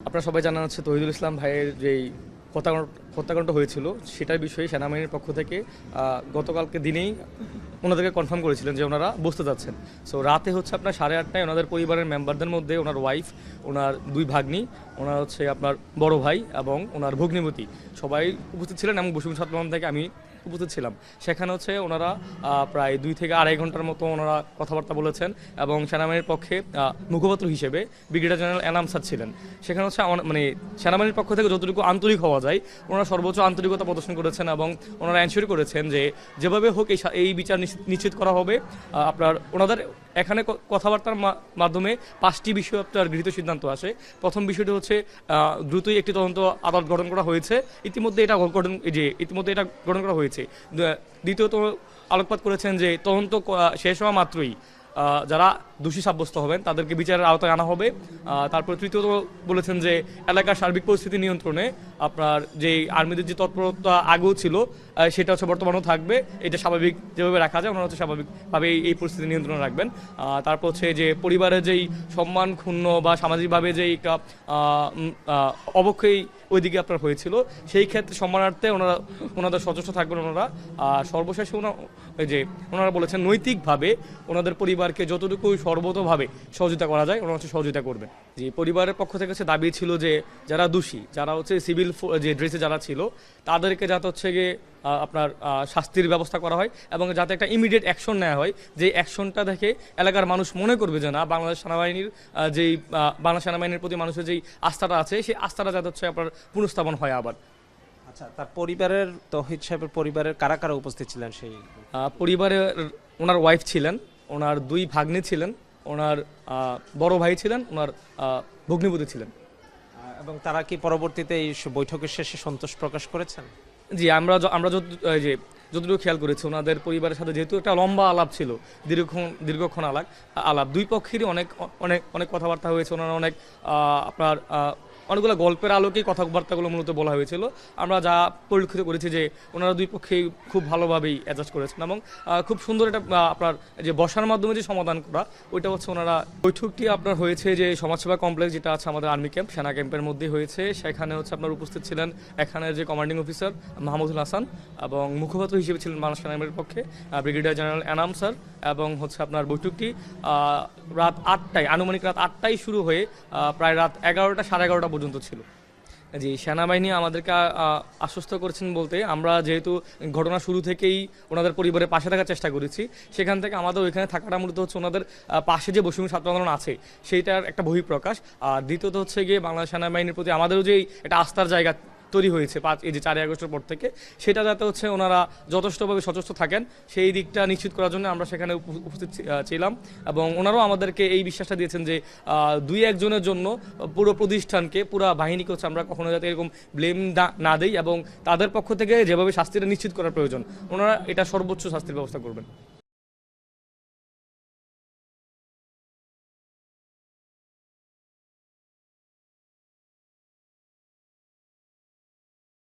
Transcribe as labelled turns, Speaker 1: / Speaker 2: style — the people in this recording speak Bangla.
Speaker 1: আপনারা সবাই জানা হচ্ছে তহিদুল ইসলাম ভাইয়ের যেই হত্যাকাণ্ড হয়েছিল সেটার বিষয়ে সেনাবাহিনীর পক্ষ থেকে গতকালকে দিনেই ওনাদেরকে কনফার্ম করেছিলেন যে ওনারা বসতে যাচ্ছেন। সো রাতে হচ্ছে আপনার 8:30টায় ওনাদের পরিবারের মেম্বারদের মধ্যে ওনার ওয়াইফ, ওনার দুই ভাগ্নি, ওনার হচ্ছে আপনার বড় ভাই এবং ওনার ভগ্নিপতি সবাই উপস্থিত ছিলেন এবং বসুন্ধরা ছাত্র ভবন থেকে আমি উপস্থিত ছিলাম। সেখানে হচ্ছে ওনারা প্রায় 2 থেকে আড়াই ঘন্টার মতো ওনারা কথাবার্তা বলেছেন এবং সেনাবাহিনীর পক্ষে মুখপাত্র হিসেবে ব্রিগেডিয়ার জেনারেল এনাম স্যার ছিলেন। সেখানে হচ্ছে মানে সেনাবাহিনীর পক্ষ থেকে যতটুকু আন্তরিক হওয়া যায় ওনারা সর্বোচ্চ আন্তরিকতা প্রদর্শন করেছেন এবং ওনারা এনশিওর করেছেন যে যেভাবে হোক এই বিচার নিশ্চিত করা হবে। আপনার ওনাদের এখানে কথাবার্তার মাধ্যমে 5টি বিষয় আপনার গৃহীত সিদ্ধান্ত আসে। প্রথম বিষয়টি হচ্ছে দ্রুতই একটি তদন্ত আদালত গঠন করা হয়েছে, ইতিমধ্যে এটা গঠন করা হয়েছে। দ্বিতীয়ত আলোকপাত করেছেন যে তদন্ত শেষ হওয়া মাত্রই যারা দোষী সাব্যস্ত হবেন তাদেরকে বিচারের আওতায় আনা হবে। তারপর তৃতীয়ত বলেছেন যে এলাকার সার্বিক পরিস্থিতি নিয়ন্ত্রণে আপনার যে আর্মিদের যে তৎপরতা আগেও ছিল সেটা হচ্ছে বর্তমানেও থাকবে। এটা স্বাভাবিক যেভাবে রাখা যায় ওনারা হচ্ছে স্বাভাবিকভাবে এই পরিস্থিতি নিয়ন্ত্রণে রাখবেন। তারপর হচ্ছে যে পরিবারের যেই সম্মান ক্ষুণ্ণ বা সামাজিকভাবে যেই অবক্ষয় ওইদিকে আপনার হয়েছিল সেই ক্ষেত্রে সম্মানার্থে ওনাদের সচেষ্ট থাকবেন ওনারা। সর্বশেষে ওনারা বলেছেন নৈতিকভাবে ওনাদের পরিবারকে যতটুকু সর্বতোভাবে সহযোগিতা করা যায় ওনারা হচ্ছে সহযোগিতা করবেন। যে পরিবারের পক্ষ থেকে হচ্ছে দাবি ছিল যে যারা দোষী, যারা হচ্ছে সিভিল যে ড্রেসে যারা ছিল তাদেরকে যাতে হচ্ছে গিয়ে আপনার শাস্তির ব্যবস্থা করা হয় এবং যাতে একটা ইমিডিয়েট অ্যাকশন নেওয়া হয়, যে অ্যাকশনটা দেখে এলাকার মানুষ মনে করবে যে না বাংলাদেশ সেনাবাহিনীর প্রতি মানুষের যেই আস্থাটা আছে সেই আস্থাটা যাতে হচ্ছে আপনার পুনঃস্থাপন হয় আবার।
Speaker 2: আচ্ছা, তার পরিবারের তৌহিদ সাহেবের পরিবারের কারা কারা উপস্থিত ছিলেন? সেই
Speaker 1: পরিবারে ওনার ওয়াইফ ছিলেন, ওনার দুই ভাগ্নি ছিলেন, ওনার বড় ভাই ছিলেন, ওনার ভগ্নিপতি ছিলেন।
Speaker 2: এবং তারা কি পরবর্তীতে এই বৈঠকের শেষে সন্তোষ প্রকাশ করেছেন?
Speaker 1: জি, আমরা যতটুকু খেয়াল করেছি ওনাদের পরিবারের সাথে যেহেতু একটা লম্বা আলাপ ছিল, দীর্ঘক্ষণ আলাপ দুই পক্ষেরই অনেক অনেক অনেক কথাবার্তা হয়েছে। ওনারা অনেক আপনার অনেকগুলো গল্পের আলোকেই কথাবার্তাগুলো মূলত বলা হয়েছিল। আমরা যা পরিলক্ষিত করেছি যে ওনারা দুই পক্ষেই খুব ভালোভাবেই অ্যাডজাস্ট করেছেন এবং খুব সুন্দর এটা আপনার যে বসার মাধ্যমে যে সমাধান করা ওইটা হচ্ছে ওনারা। বৈঠকটি আপনার হয়েছে যে সমাজসেবা কমপ্লেক্স যেটা আছে আমাদের আর্মি ক্যাম্প, সেনা ক্যাম্পের মধ্যে হয়েছে। সেখানে হচ্ছে আপনার উপস্থিত ছিলেন এখানের যে কমান্ডিং অফিসার মাহমুদুল হাসান এবং মুখপাত্র হিসেবে ছিলেন বাংলাদেশ সেনাবাহিনীর পক্ষে ব্রিগেডিয়ার জেনারেল এনাম স্যার। এবং হচ্ছে আপনার বৈঠকটি রাত 8টায় আনুমানিক রাত 8টায় শুরু হয়ে প্রায় রাত 11টা সাড়ে 11টা পর্যন্ত ছিল। জি, সেনাবাহিনী আমাদেরকে আশ্বস্ত করেছেন বলতে আমরা যেহেতু ঘটনা শুরু থেকেই ওনাদের পরিবারের পাশে থাকার চেষ্টা করেছি, সেখান থেকে আমাদের ওইখানে থাকাটা মূলত হচ্ছে ওনাদের পাশে যে বৈষম্য ছাত্র আন্দোলন আছে সেইটার একটা বহিঃপ্রকাশ। আর দ্বিতীয়ত হচ্ছে গিয়ে বাংলাদেশ সেনাবাহিনীর প্রতি আমাদেরও যেই একটা আস্থার জায়গা তৈরি হয়েছে এই যে 4ই আগস্টের পর থেকে, সেটা যাতে হচ্ছে ওনারা যথেষ্টভাবে সচেষ্ট থাকেন সেই দিকটা নিশ্চিত করার জন্য আমরা সেখানে উপস্থিত ছিলাম। এবং ওনারাও আমাদেরকে এই বিশ্বাসটা দিয়েছেন যে 2-1 জনের জন্য পুরো প্রতিষ্ঠানকে পুরো বাহিনীকে হচ্ছে আমরা কখনো যাতে এরকম ব্লেম না দেই এবং তাদের পক্ষ থেকে যেভাবে শাস্তিটা নিশ্চিত করার প্রয়োজন ওনারা এটা সর্বোচ্চ শাস্তির ব্যবস্থা করবেন।